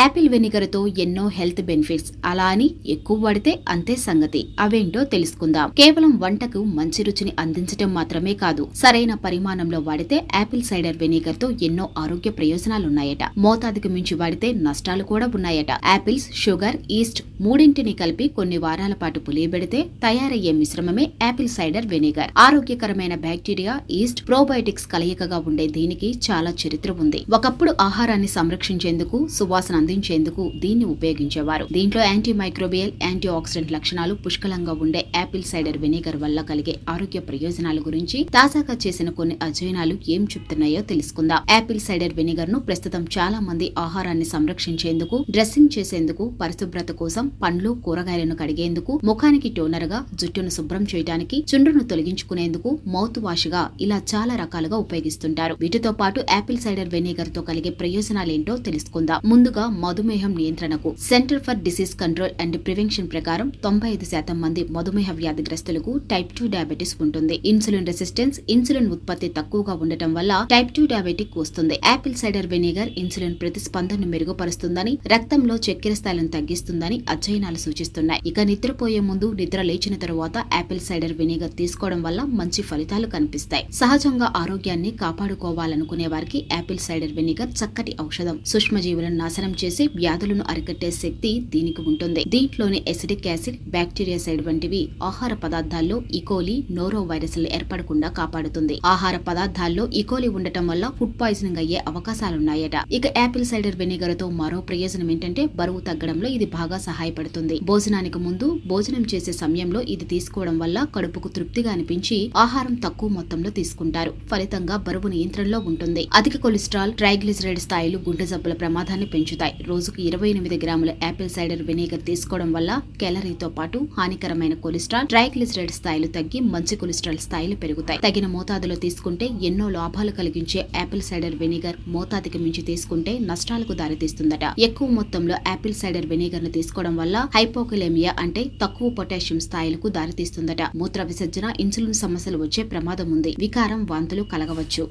Apple vinegar తో ఎన్నో health benefits, అలా అని ఎక్కువ వాడితే అంతే సంగతి. అవేంటో తెలుసుకుందాం. కేవలం వంటకు మంచి రుచిని అందించటం మాత్రమే కాదు, సరైన పరిమాణంలో వాడితే యాపిల్ సైడర్ వెనిగర్ తో ఎన్నో ఆరోగ్య ప్రయోజనాలున్నాయట. మోతాదుకు మించి వాడితే నష్టాలు కూడా ఉన్నాయట. యాపిల్స్, షుగర్, ఈస్ట్ మూడింటిని కలిపి కొన్ని వారాల పాటు పులియబెడితే తయారయ్యే మిశ్రమమే యాపిల్ సైడర్ వెనిగర్. ఆరోగ్యకరమైన బ్యాక్టీరియా, ఈస్ట్, ప్రోబయోటిక్స్ కలయికగా ఉండే దీనికి చాలా చరిత్ర ఉంది. ఒకప్పుడు ఆహారాన్ని సంరక్షించేందుకు, సువాసన అందించేందుకు దీన్ని ఉపయోగించేవారు. దీంట్లో యాంటీ మైక్రోబియల్, యాంటీ ఆక్సిడెంట్ లక్షణాలు పుష్కలంగా ఉండే యాపిల్ సైడర్ వెనిగర్ వల్ల కలిగే ఆరోగ్య ప్రయోజనాల గురించి తాజాగా చేసిన కొన్ని అధ్యయనాలు ఏం చెప్తున్నాయో తెలుసుకుందాం. యాపిల్ సైడర్ వెనిగర్ ను ప్రస్తుతం చాలా మంది ఆహారాన్ని సంరక్షించేందుకు, డ్రెస్సింగ్ చేసేందుకు, పరిశుభ్రత కోసం, పండ్లు, కూరగాయలను కడిగేందుకు, ముఖానికి టోనర్ గా, జుట్టును శుభ్రం చేయడానికి, చుండ్రును తొలగించుకునేందుకు, మౌత్ వాష్ గా ఇలా చాలా రకాలుగా ఉపయోగిస్తుంటారు. వీటితో పాటు యాపిల్ సైడర్ వెనిగర్ తో కలిగే ప్రయోజనాలేంటో తెలుసుకుందాం. ముందుగా మధుమేహం నియంత్రణకు centre for disease control and prevention ప్రకారం 95% మంది మధుమేహ వ్యాధిగ్రస్తులకు టైప్ 2 డయాబెటిస్ ఉంటుంది. ఇన్సులిన్ రెసిస్టెన్స్, ఇన్సులిన్ ఉత్పత్తి తక్కువగా ఉండటం వల్ల టైప్ 2 డయాబెటిక్ వస్తుంది. యాపిల్ సైడర్ వెనిగర్ ఇన్సులిన్ ప్రతిస్పందనను మెరుగుపరుస్తుందని, రక్తంలో చక్కెర స్థాయిలను తగ్గిస్తుందని అధ్యయనాలు సూచిస్తున్నాయి. ఇక నిద్రపోయే ముందు, నిద్ర లేచిన తరువాత యాపిల్ సైడర్ వెనిగర్ తీసుకోవడం వల్ల మంచి ఫలితాలు కనిపిస్తాయి. సహజంగా ఆరోగ్యాన్ని కాపాడుకోవాలనుకునే వారికి యాపిల్ సైడర్ వెనిగర్ చక్కటి ఔషధం. సూక్ష్మజీవులను నాశనం చేసి వ్యాధులను అరికట్టే శక్తి దీనికి ఉంటుంది. దీంట్లోని ఎసిడిక్ యాసిడ్, బ్యాక్టీరియాసైడ్ వంటివి ఆహార పదార్థాల్లో ఈకోలి, నోరో వైరస్లు ఏర్పడకుండా కాపాడుతుంది. ఆహార పదార్థాల్లో ఈకోలి ఉండటం వల్ల ఫుడ్ పాయిజనింగ్ అయ్యే అవకాశాలున్నాయట. ఇక యాపిల్ సైడర్ వెనిగర్ తో మరో ప్రయోజనం ఏంటంటే బరువు తగ్గడంలో ఇది బాగా సహాయపడుతుంది. భోజనానికి ముందు, భోజనం చేసే సమయంలో ఇది తీసుకోవడం వల్ల కడుపుకు తృప్తిగా అనిపించి ఆహారం తక్కువ మొత్తంలో తీసుకుంటారు. ఫలితంగా బరువు నియంత్రణలో ఉంటుంది. అధిక కొలెస్ట్రాల్, ట్రైగ్లిజరైడ్ స్థాయిలు గుండె జబ్బుల ప్రమాదాన్ని పెంచుతాయి. రోజుకు 28 గ్రాముల యాపిల్ సైడర్ వెనిగర్ తీసుకోవడం వల్ల క్యాలరీతో పాటు హానికరమైన కొలెస్ట్రాల్, ట్రైగ్లిజరైడ్ స్థాయిలు తగ్గి మంచి కొలెస్ట్రాల్ స్థాయిలు పెరుగుతాయి. తగిన మోతాదులో తీసుకుంటే ఎన్నో లాభాలు కలిగించే యాపిల్ సైడర్ వెనిగర్ మోతాదుకి మించి తీసుకుంటే నష్టాలకు దారితీస్తుందట. ఎక్కువ మొత్తంలో యాపిల్ సైడర్ వెనిగర్ ను తీసుకోవడం వల్ల హైపోకలేమియా అంటే తక్కువ పొటాషియం స్థాయిలకు దారితీస్తుందట. మూత్ర విసర్జన, ఇన్సులిన్ సమస్యలు వచ్చే ప్రమాదం ఉంది. వికారం, వాంతులు కలగవచ్చు.